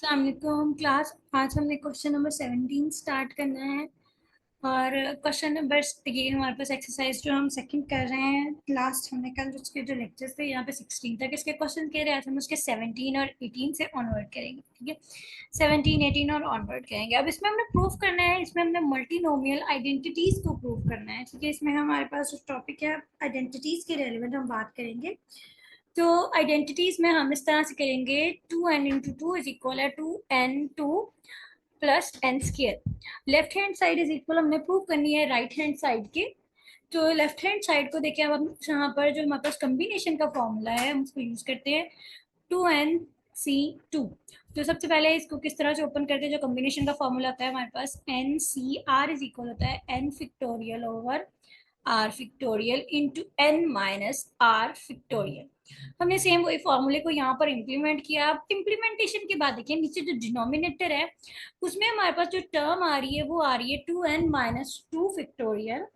अस्सलाम क्लास। आज हमने क्वेश्चन नंबर 17 स्टार्ट करना है। और क्वेश्चन नंबर ये हमारे पास एक्सरसाइज जो हम सेकंड कर रहे हैं। लास्ट हमने कल उसके जो लेक्चर्स थे यहाँ पे 16 तक इसके क्वेश्चन कह रहे हैं। आज हम उसके 17 और 18 से ऑनवर्ड करेंगे। ठीक है, 17 18 और ऑनवर्ड करेंगे। अब इसमें हमने प्रूफ करना है, इसमें हमने मल्टीनोमियल आइडेंटिटीज को प्रूव करना है। ठीक है, इसमें हमारे पास जो टॉपिक है आइडेंटिटीज के रेलिवेंट हम बात करेंगे। तो आइडेंटिटीज में हम इस तरह से करेंगे, 2n into two is equal है 2n2 plus n square. Left hand side is equal हमने प्रूव करनी है राइट हैंड साइड के। तो लेफ्ट हैंड साइड को देखिए, अब हम यहाँ पर जो हमारे पास कम्बिनेशन का फॉर्मूला है हम उसको यूज करते हैं 2n c2। तो सबसे पहले इसको किस तरह से ओपन करके जो कम्बिनेशन का फॉर्मूला आता है हमारे पास N C r is equal होता है n factorial over r factorial into N minus r factorial. हमने सेम वही फॉर्मूले को यहाँ पर इम्प्लीमेंट किया। अब इम्प्लीमेंटेशन के बाद देखिए नीचे जो डिनोमिनेटर है उसमें हमारे पास जो टर्म आ रही है वो आ रही है 2n-2 फिक्टोरियल।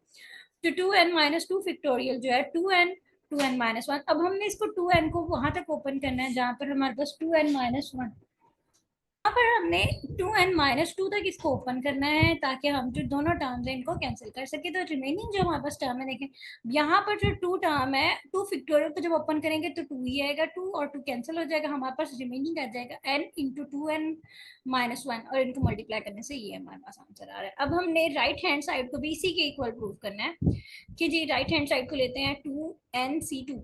तो 2n-2 फिक्टोरियल जो है 2n अब हमने इसको 2n को वहां तक ओपन करना है जहां पर हमारे पास 2n-1। यहाँ पर हमने 2n-2 तक इसको ओपन करना है ताकि हम जो दोनों टर्म्स हैं इनको कैंसिल कर सके। तो रिमेनिंग जो हमारे पास टर्म है देखें, यहाँ पर जो टू टर्म है, टू फिक्टोरियल को जब ओपन करेंगे तो टू ही आएगा, टू और टू कैंसिल हो जाएगा, हमारे पास रिमेनिंग आ जाएगा n इंटू 2n-1 और इनको मल्टीप्लाई करने से ये हमारे पास आंसर आ रहा है। अब हमने राइट हैंड साइड को भी इसी के इक्वल प्रूव करना है कि जी राइट हैंड साइड को लेते हैं 2nc2।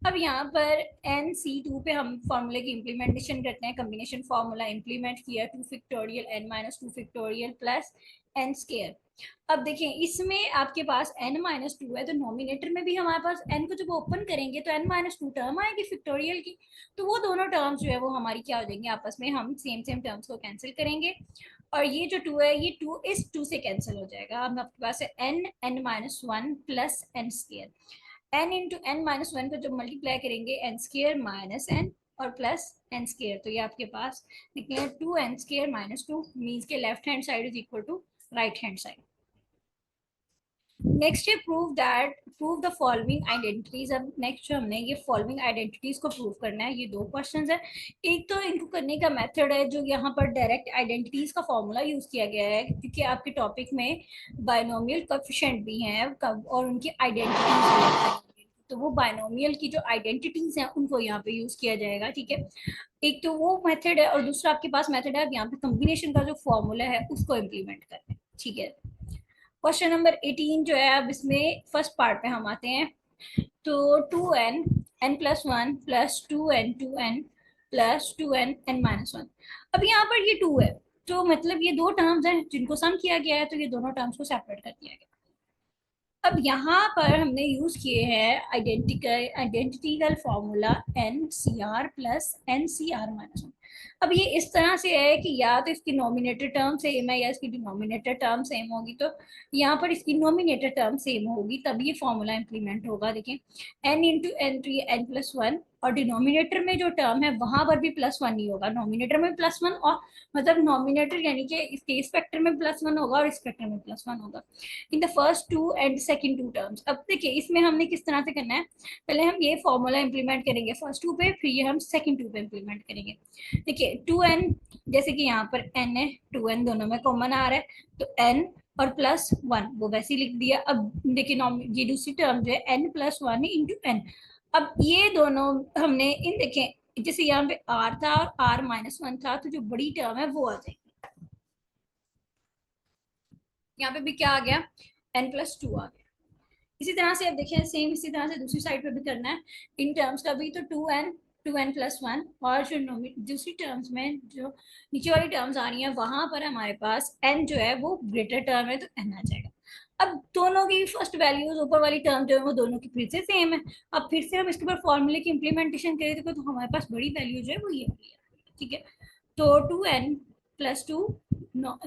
अब यहाँ पर nc2 पे हम फॉर्मूले की इम्प्लीमेंटेशन करते हैं। कम्बिनेशन फॉर्मूला इम्प्लीमेंट किया 2 factorial n-2 factorial plus n square. अब देखें इसमें आपके पास n-2 है तो नॉमिनेटर में भी हमारे पास n को जब ओपन करेंगे तो n-2 टर्म आएगी फिक्टोरियल की। तो वो दोनों टर्म्स जो है वो हमारी क्या हो जाएंगी आपस में, हम सेम सेम टर्म्स को कैंसिल करेंगे और ये जो 2 है ये 2 इस 2 से कैंसिल हो जाएगा। अब आपके पास है n-1 plus n square. n into n-1 को जब मल्टीप्लाई करेंगे n स्केयर माइनस n और प्लस n स्केयर, तो ये आपके पास देखिए 2n स्केयर-2 मीन्स के left hand side is equal to right hand side. Next है प्रूव द फॉलोइंग आइडेंटिटीज। अब नेक्स्ट जो हमने ये फॉलोइंग आइडेंटिटीज को प्रूव करना है। ये दो क्वेश्चंस है। एक तो इनको करने का मेथड है जो यहाँ पर डायरेक्ट आइडेंटिटीज का फॉर्मूला यूज किया गया है क्योंकि आपके टॉपिक में बायनोमियल कोएफिशिएंट भी हैं और उनकी आइडेंटिटीज भी हैं। तो वो बायनोमियल की जो आइडेंटिटीज हैं उनको यहाँ पे यूज किया जाएगा। ठीक है, एक तो वो मेथड है और दूसरा आपके पास मेथड है अब यहाँ पे कम्बिनेशन का जो फॉर्मूला है उसको इम्प्लीमेंट करना है। ठीक है, क्वेश्चन नंबर 18 जो है, अब इसमें फर्स्ट पार्ट पे हम आते हैं। तो 2n+1 plus 2n plus 2n-1। अब यहाँ पर ये 2 है तो मतलब ये दो टर्म्स हैं जिनको सम किया गया है, तो ये दोनों टर्म्स को सेपरेट कर दिया गया। अब यहाँ पर हमने यूज किए हैं आइडेंटिकल फॉर्मूला एन सी आर प्लस एन सी आर माइनस 1। अब ये इस तरह से है कि या तो इसकी नॉमिनेटर टर्म सेम है या इसकी डिनोमिनेटर टर्म सेम होगी। तो यहाँ पर इसकी नॉमिनेटर टर्म सेम होगी तब ये फॉर्मूला इंप्लीमेंट होगा। देखिए एन इंटू एन तो ये n+1 और डिनोमिनेटर में जो टर्म है वहां पर भी +1 ही होगा, नॉमिनेटर में +1 और मतलब नॉमिनेटर यानी कि इसके स्पेक्टर में +1 होगा और स्पेक्टर में +1 होगा in the first two and second two terms. अब देखिए इसमें हमने किस तरह से करना है, पहले हम ये फॉर्मूला इंप्लीमेंट करेंगे फर्स्ट टू पे, फिर ये हम सेकंड टू पे इंप्लीमेंट करेंगे। देखिए 2n जैसे कि यहाँ पर n है, 2n दोनों में कॉमन आ रहा है तो n और +1 वो वैसे ही लिख दिया। अब देखिए ये दूसरी टर्म जो है n+1 इंटू n। अब ये दोनों हमने इन देखें जैसे यहाँ पे r था और r-1 था तो जो बड़ी टर्म है वो आ जाएगी। यहाँ पे भी क्या आ गया, n+2 आ गया। इसी तरह से अब देखिए सेम इसी तरह से दूसरी साइड पे भी करना है इन टर्म्स का भी। तो 2n+1 और जो दूसरी टर्म्स में जो नीचे वाली टर्म्स आ रही हैं वहां पर हमारे पास n जो है वो ग्रेटर टर्म है तो n आ जाएगा। अब दोनों की फर्स्ट वैल्यूज ऊपर वाली टर्म जो है वो दोनों की फिर से सेम है। अब फिर से हम इसके ऊपर फॉर्मूले की इम्प्लीमेंटेशन करें तो हमारे पास बड़ी वैल्यू जो है वो ये वाली है। ठीक है, तो 2n+2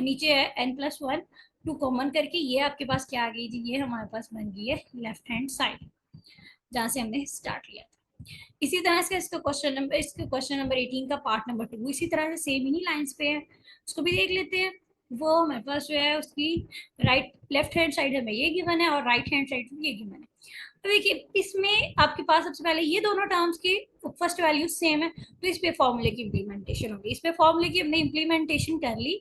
नीचे है n+1, 2 कॉमन करके ये आपके पास क्या आ गई जी, ये हमारे पास बन गई है लेफ्ट हैंड साइड जहां से हमने स्टार्ट लिया था। इसी तरह से इसके क्वेश्चन नंबर 18 का पार्ट नंबर 2 इसी तरह से सेम ही लाइंस पे है, उसको भी देख लेते हैं। वो हमारे पास जो है उसकी लेफ्ट हैंड साइड हमें ये गिवन है और राइट हैंड साइड ये गिवन है। देखिए इसमें आपके पास सबसे पहले ये दोनों टर्म्स की फर्स्ट वैल्यू सेम है, तो इस पे फॉर्मूले की इम्प्लीमेंटेशन होगी। इस पे फॉर्मूले की हमने इम्प्लीमेंटेशन कर ली।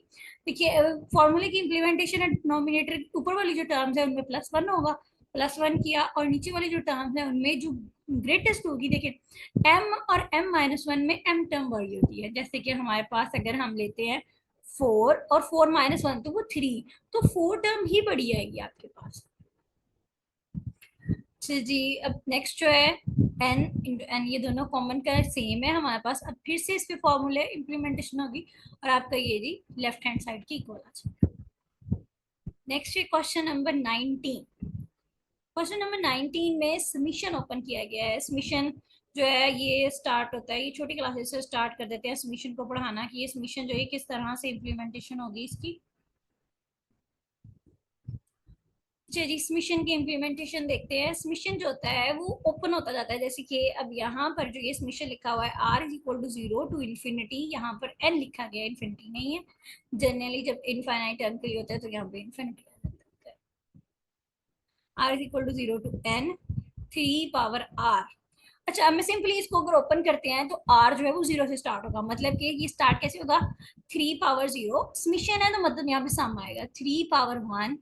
देखिए फॉर्मूले की इम्प्लीमेंटेशन है, डिनोमिनेटर ऊपर वाली जो टर्म्स है उनमें +1 होगा, +1 किया, और नीचे वाली जो टर्म्स है उनमें जो ग्रेटेस्ट होगी, देखिए m और m-1 में m टर्म बड़ी होती है। जैसे कि हमारे पास अगर हम लेते हैं 4 और 4-1 तो वो 3, तो 4 टर्म ही बड़ी आएगी आपके पास। अच्छा जी, अब नेक्स्ट जो है n इंटू एन, ये दोनों कॉमन का सेम है हमारे पास। अब फिर से इस पे फॉर्मूले इम्प्लीमेंटेशन होगी और आपका ये जी लेफ्ट हैंड साइड की इक्वल आ जाएगा। नेक्स्ट है क्वेश्चन नंबर 19। क्वेश्चन नंबर 19 में समीशन ओपन किया गया है। समीशन जो है ये स्टार्ट होता है, ये छोटी क्लासेस से स्टार्ट कर देते हैं समीशन को पढ़ाना, कि ये समीशन जो है किस तरह से इम्प्लीमेंटेशन होगी इसकी। जी समीशन की इम्प्लीमेंटेशन देखते हैं। समीशन जो होता है वो ओपन होता जाता है, जैसे कि अब यहाँ पर जो ये समीशन लिखा हुआ है r=0 टू इन्फिनिटी, यहाँ पर n लिखा गया है, इन्फिनिटी नहीं है। जनरली जब इनफाइनाइट टर्म के लिए होता है तो यहाँ पे इन्फिनिटी आ जाता है। r=0 to n 3 power r। अच्छा, अब मैं सिंपली इसको अगर ओपन करते हैं तो r जो है वो 0 से स्टार्ट होगा, मतलब कि ये स्टार्ट कैसे होगा, 3 पावर 0 समीशन है तो मतलब यहाँ पे सम आएगा 3 power 1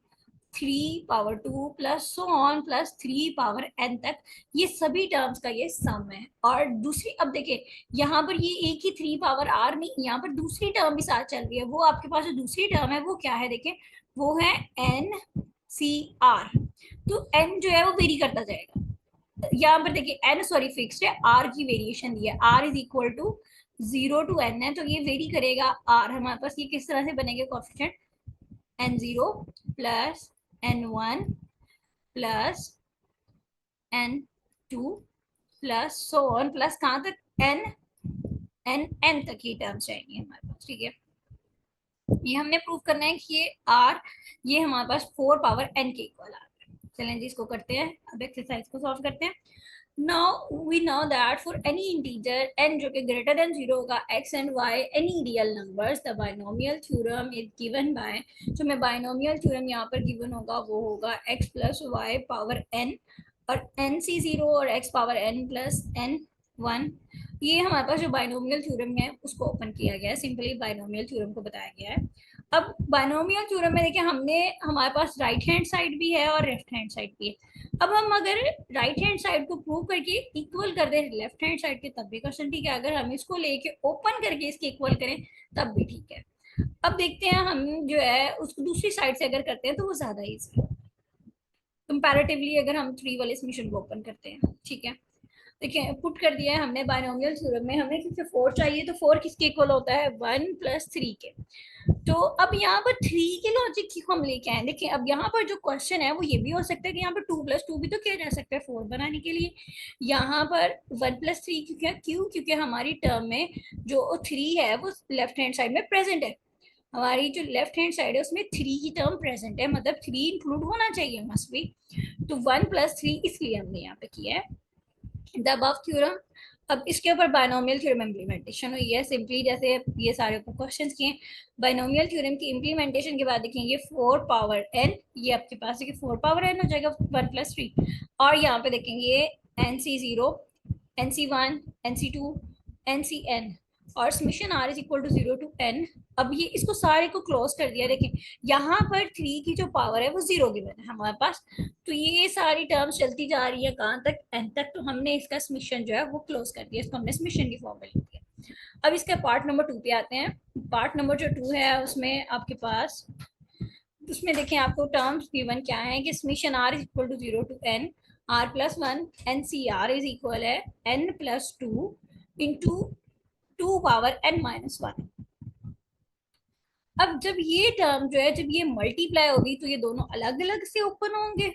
3 power 2 plus so on plus 3 power n तक, ये सभी टर्म्स का ये सम है। और दूसरी अब देखिए यहाँ पर ये एक ही 3 पावर r नहीं, यहाँ पर दूसरी टर्म भी साथ चल रही है। वो आपके पास जो दूसरी टर्म है वो क्या है, देखिए वो है n(c(r). तो n जो है वो वेरी करता जाएगा। यहाँ पर देखिए n सॉरी फिक्स्ड है, r की वेरिएशन दी है, r=0 टू n है, तो ये वेरी करेगा r। हमारे पास ये किस तरह से बनेगा coefficient, n0 plus n1 plus n2 plus so on plus कहाँ तक n तक ही टर्म्स जाएंगे हमारे पास। ठीक है, ये हमने प्रूव करना है कि ये r ये हमारे पास 4 पावर n के इक्वल आ रहा है। चलें जी इसको करते हैं, अब एक्सरसाइज को सॉल्व करते हैं। Now we know that for any integer n जो कि greater than 0 होगा, x and y any real numbers, the binomial theorem is given by, जो मैं binomial theorem यहाँ पर given होगा वो होगा x plus y power n और nc0 और x power n plus n1। ये हमारे पास जो बाइनोमियल थ्योरम है उसको ओपन किया गया है, सिंपली बाइनोमियल थ्योरम को बताया गया है। अब बाइनोमियल थ्योरम में देखिए हमने हमारे पास राइट हैंड साइड भी है और लेफ्ट हैंड साइड भी है। अब हम अगर राइट हैंड साइड को प्रूव करके इक्वल कर दें लेफ्ट हैंड साइड के तब भी क्वेश्चन ठीक है, अगर हम इसको लेके ओपन करके इसके इक्वल करें तब भी ठीक है। अब देखते हैं हम जो है उसको दूसरी साइड से अगर करते हैं तो वो ज्यादा इजी है कंपैरेटिवली, अगर हम 3 वाले समीशन को ओपन करते हैं। ठीक है, देखिए पुट कर दिया है हमने बाइनोमियल थ्योरम में, हमें किससे 4 चाहिए, तो 4 किसके इक्वल होता है 1+3 के। तो अब यहाँ पर 3 के लॉजिक की हम लेके आए। देखिए अब यहाँ पर जो क्वेश्चन है वो ये भी हो सकता है कि यहाँ पर 2+2 भी तो किया जा सकता है 4 बनाने के लिए। यहाँ पर 1+3 क्यों, क्योंकि हमारी टर्म में जो 3 है वो लेफ्ट हैंड साइड में प्रेजेंट है। हमारी जो लेफ्ट हैंड साइड है उसमें 3 की टर्म प्रेजेंट है, मतलब 3 इंक्लूड होना चाहिए मस्ट भी। तो 1+3 इसलिए हमने यहाँ पे किया है द अबव थ्योरम। अब इसके ऊपर बाइनोमियल थ्योरम इम्प्लीमेंटेशन हुई है, सिंपली जैसे ये सारे ऊपर क्वेश्चंस किए। बाइनोमियल थ्योरम की इम्प्लीमेंटेशन के बाद देखेंगे 4 पावर n, ये आपके पास है कि 4 पावर n हो जाएगा 1+3, और यहाँ पे देखेंगे nc0 nc1 nc2 ncn और summation r is equal to 0 to n। अब ये इसको सारे को क्लोज कर दिया। देखें यहाँ पर 3 की जो पावर है वो 0 गिवन है हमारे पास, तो ये सारी टर्म्स चलती जा रही है कहाँ तक, n तक। तो हमने इसका समीशन जो है वो क्लोज कर दिया, इसको हमने समीशन की फॉर्म में लिख दिया। अब इसके पार्ट नंबर 2 पे आते हैं। पार्ट नंबर जो 2 है उसमें आपके पास, उसमें देखें आपको टर्म्स गिवन क्या है कि summation r is equal to 0 to n r+1 ncr is equal है n+2 इंटू 2 पावर n-1। अब जब ये टर्म जो है जब ये मल्टीप्लाई होगी तो ये दोनों अलग अलग से ओपन होंगे।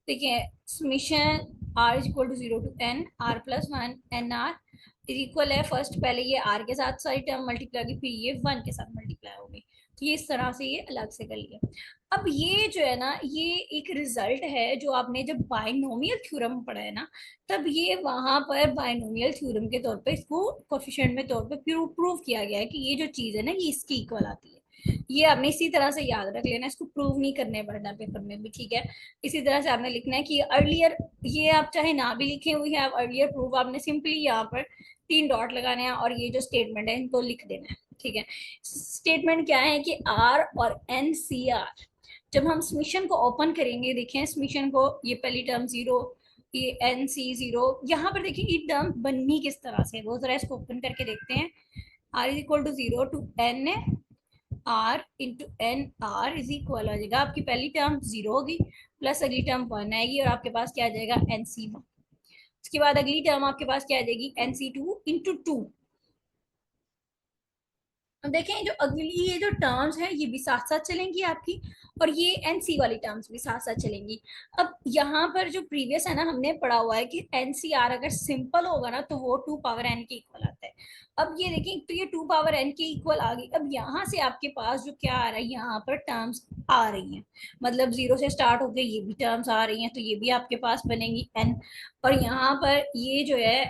देखिए summation r is equal to 0 to n r+1 nr is equal है, फर्स्ट पहले ये r के साथ सारी टर्म मल्टीप्लाई होगी, फिर ये 1 के साथ मल्टीप्लाई होगी, तो ये इस तरह से ये अलग से कर लिया। अब ये जो है ना ये एक रिजल्ट है जो आपने जब बाइनोमियल थ्योरम पढ़ा है ना, तब ये वहां पर बाइनोमियल थ्योरम के तौर पे इसको कोफिशिएंट में तौर पे प्रूव किया गया है कि ये जो चीज है ना ये इसकी इक्वल आती है। ये आपने इसी तरह से याद रख लेना, इसको प्रूव नहीं करने पड़ना पेपर में भी, ठीक है। इसी तरह से आपने लिखना है कि अर्लियर, ये आप चाहे ना भी लिखे हुए हैं अर्लियर प्रूव, आपने सिंपली यहाँ पर 3 डॉट लगाने हैं और ये जो स्टेटमेंट है इनको लिख देना है, ठीक है। स्टेटमेंट क्या है कि आर और एन सी आर, जब हम समीशन को ओपन करेंगे, देखें समीशन को, ये पहली टर्म 0, ये एन सी 0, यहाँ पर देखिए ये टर्म बननी किस तरह से, वो जरा इसको ओपन करके देखते हैं। R is equal to 0 to N R into N R is equal हो जाएगा, आपकी पहली टर्म 0 होगी प्लस अगली टर्म 1 आएगी और आपके पास क्या आ जाएगा एन सी 1। उसके बाद अगली टर्म आपके पास क्या आ जाएगी एन सी 2 इंटू 2। अब देखें जो अगली ये जो टर्म्स हैं ये भी साथ साथ चलेंगी आपकी, और ये एन सी वाली टर्म्स भी साथ साथ चलेंगी। अब यहाँ पर जो प्रीवियस है ना, हमने पढ़ा हुआ है कि एन सी आर अगर सिंपल होगा ना तो वो 2 पावर एन के इक्वल आता है। अब ये देखें तो ये 2 पावर एन के इक्वल आ गई। अब यहाँ से आपके पास जो क्या आ रहा है, यहाँ पर टर्म्स आ रही हैं, मतलब 0 से स्टार्ट होकर ये भी टर्म्स आ रही हैं, तो ये भी आपके पास बनेगी एन। और यहाँ पर ये जो है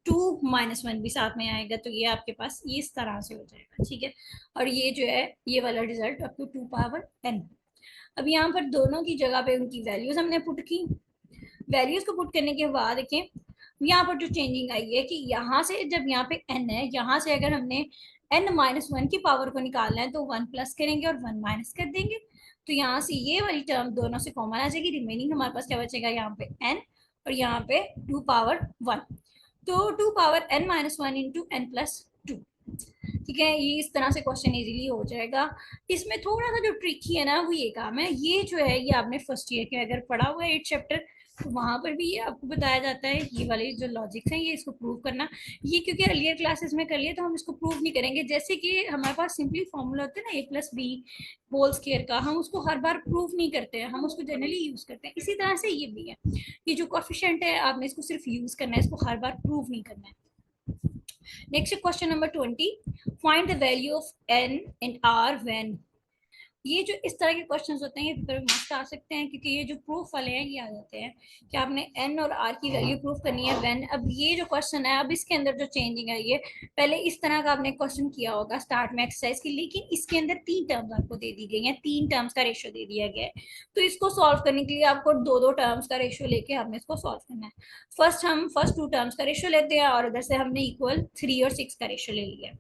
2 - 1 भी साथ में आएगा, तो ये आपके पास ये इस तरह से हो जाएगा, ठीक है। और ये जो है ये वाला result up to 2 power n। अब यहाँ पर दोनों की जगह पे उनकी वैल्यूज हमने पुट की। वैल्यूज को पुट करने के बाद देखें यहाँ पर जो चेंजिंग आई है कि यहाँ से जब यहाँ पे n है, यहाँ से अगर हमने n-1 की पावर को निकालना है तो 1 प्लस करेंगे और 1 माइनस कर देंगे, तो यहाँ से ये वाली टर्म दोनों से कॉमन आ जाएगी। रिमेनिंग हमारे पास क्या बचेगा, यहाँ पे n और यहाँ पे 2 पावर 1, तो 2 power n-1 into n plus 2, ठीक है। ये इस तरह से क्वेश्चन इजीली हो जाएगा। इसमें थोड़ा सा जो ट्रिकी है ना वो ये काम है, ये जो है ये आपने फर्स्ट ईयर के अगर पढ़ा हुआ है 8 चैप्टर, तो वहां पर भी ये आपको बताया जाता है, ये वाले जो लॉजिक्स हैं ये इसको प्रूव करना। ये क्योंकि अर्लियर क्लासेस में कर लिए तो हम इसको प्रूव नहीं करेंगे, जैसे कि हमारे पास सिंपली फॉर्मूला होता है ना a+b होल स्क्वायर का, हम उसको हर बार प्रूव नहीं करते हैं, हम उसको जनरली यूज करते हैं। इसी तरह से ये भी है, ये जो कोफिशिएंट है आपने इसको सिर्फ यूज करना है, इसको हर बार प्रूव नहीं करना है। Next question number 20, find the value of n and r when. ये जो इस तरह के क्वेश्चंस होते हैं ये पेपर में मस्त आ सकते हैं, क्योंकि ये जो प्रूफ वाले हैं ये आ जाते हैं कि आपने n और r की वैल्यू प्रूफ करनी है व्हेन। अब ये जो क्वेश्चन है, अब इसके अंदर जो चेंजिंग है, ये पहले इस तरह का आपने क्वेश्चन किया होगा स्टार्ट में एक्सरसाइज की, लेकिन इसके अंदर 3 टर्म्स आपको दे दी गई हैं, 3 टर्म्स का रेशियो दे दिया गया है। तो इसको सॉल्व करने के लिए आपको 2-2 टर्म्स का रेशियो लेके आपने इसको सॉल्व करना है। हम फर्स्ट 2 टर्म्स का रेशियो लेते हैं और इधर से हमने इक्वल 3 और 6 का रेशियो ले लिया,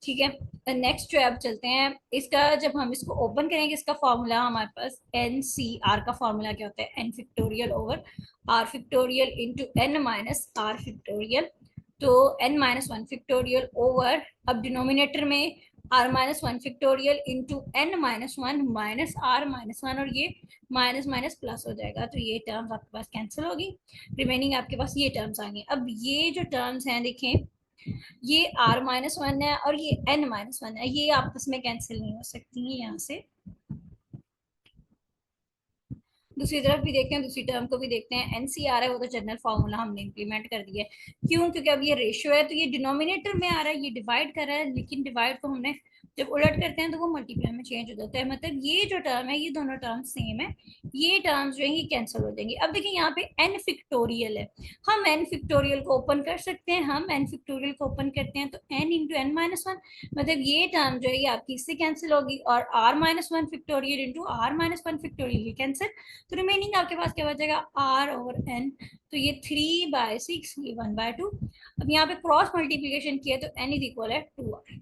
ठीक है। नेक्स्ट जो अब चलते हैं इसका, जब हम इसको ओपन करेंगे इसका फॉर्मूला हमारे पास एन सी आर का फॉर्मूला क्या होता है, N factorial over R factorial into N minus R factorial. तो n-1 फैक्टोरियल ओवर, अब डिनोमिनेटर में r-1 factorial into n-1 minus r-1, और ये माइनस माइनस प्लस हो जाएगा, तो ये टर्म्स आपके पास कैंसिल होगी, रिमेनिंग आपके पास ये टर्म्स आएंगे। अब ये जो टर्म्स हैं देखें, ये r-1 है और ये n-1 है, ये आपस में कैंसिल नहीं हो सकती हैं। यहाँ से दूसरी तरफ भी देखते हैं, दूसरी टर्म को भी देखते हैं। एनसीआर है वो तो जनरल फार्मूला हमने इंप्लीमेंट कर दिया है, क्यों, क्योंकि अब ये रेशियो है तो ये डिनोमिनेटर में आ रहा है, ये डिवाइड कर रहा है, लेकिन डिवाइड को हमने जब उलट करते हैं तो वो मल्टीप्लाई में चेंज हो जाता है, मतलब ये जो टर्म है ये दोनों टर्म सेम है, ये टर्म्स जो है ये कैंसिल हो जाएंगे। अब देखिए यहाँ पे एन फिक्टोरियल है, हम एन फिक्टोरियल को ओपन कर सकते हैं, हम एन फिक्टोरियल को ओपन करते हैं तो एन इंटू n-1, मतलब ये टर्म जो है ये आपकी इससे कैंसिल होगी, और r-1 factorial into r-1 factorial ये कैंसिल, तो रिमेनिंग आपके पास क्या बचेगा r ओवर n, तो ये 3/6, ये 1/2। अब यहाँ पे क्रॉस मल्टीप्लीकेशन किया तो n इज इक्वल है 2r।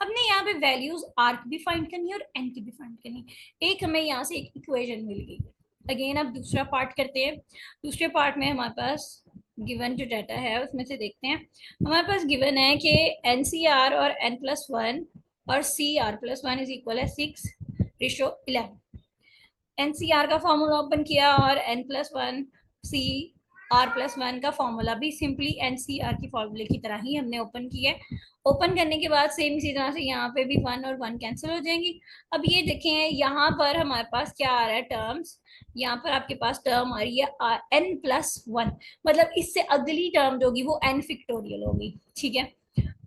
हमने यहाँ पे वैल्यूज r की भी फाइंड करनी है और n की भी फाइंड करनी है, एक हमें यहाँ से एक इक्वेशन मिल गई है। अगेन अब दूसरा पार्ट करते हैं। दूसरे पार्ट में हमारे पास गिवन जो डाटा है उसमें से देखते हैं, हमारे पास गिवन है कि NCR और n+1 और CR+1 इज इक्वल है 6:11। एनसीआर का फॉर्मूला ओपन किया और n+1 CR+1 का फॉर्मूला भी सिंपली एनसीआर की फॉर्मूले की तरह ही हमने ओपन किया है। ओपन करने के बाद सेम इसी तरह से यहाँ पे भी 1 और 1 कैंसिल हो जाएंगी। अब ये देखें यहाँ पर हमारे पास क्या आ रहा है टर्म्स, यहाँ पर आपके पास टर्म आ रही है n+1, मतलब इससे अगली टर्म जो होगी वो n फिक्टोरियल होगी, ठीक है।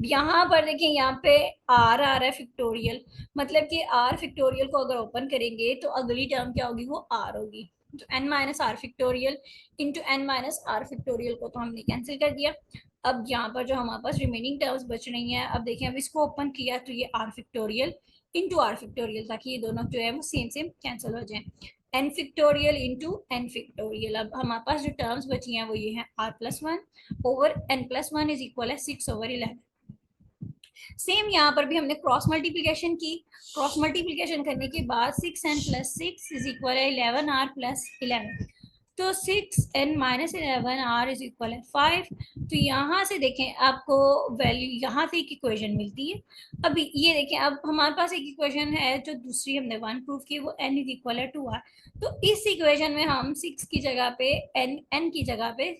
यहाँ पर देखिए यहाँ पे आर आ रहा है फिक्टोरियल, मतलब कि आर फिक्टोरियल को अगर ओपन करेंगे तो अगली टर्म क्या होगी, वो आर होगी, तो n-r factorial into n-r factorial को तो हमने कैंसिल कर दिया। अब यहाँ पर जो हमारे पास रिमेनिंग टर्म्स बच रही हैं, अब देखें, अब इसको ओपन किया तो ये R factorial into R factorial, ताकि ये दोनों जो है वो सेम सेम कैंसिल हो जाए। N factorial into N factorial, अब हमारे पास जो टर्म्स बची हैं वो ये है r+1 over n+1 is equal है 6/11। सेम यहाँ पर भी हमने क्रॉस मल्टीप्लीकेशन की। क्रॉस मल्टीप्लीकेशन करने के बाद 6n+6 इज इक्वल है 11r+11। तो 6n-11r इज इक्वल है 5। तो यहाँ से देखें आपको वैल्यू यहाँ से एक इक्वेशन मिलती है। अब ये देखें, अब हमारे पास एक इक्वेशन है जो दूसरी हमने 1 प्रूव की, वो n इज इक्वल है 2r। तो इस इक्वेशन में हम 6 की जगह पे n की जगह पे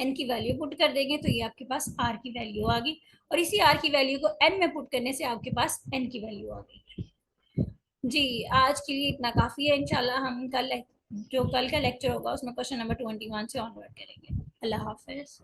n की वैल्यू पुट कर देंगे, तो ये आपके पास r की वैल्यू आ गई। और इसी r की वैल्यू को n में पुट करने से आपके पास n की वैल्यू आ गई। जी, आज के लिए इतना काफ़ी है। इंशाल्लाह हम कल जो कल का लेक्चर होगा उसमें क्वेश्चन नंबर 21 से ऑनवर्ड करेंगे। अल्लाह हाफिज।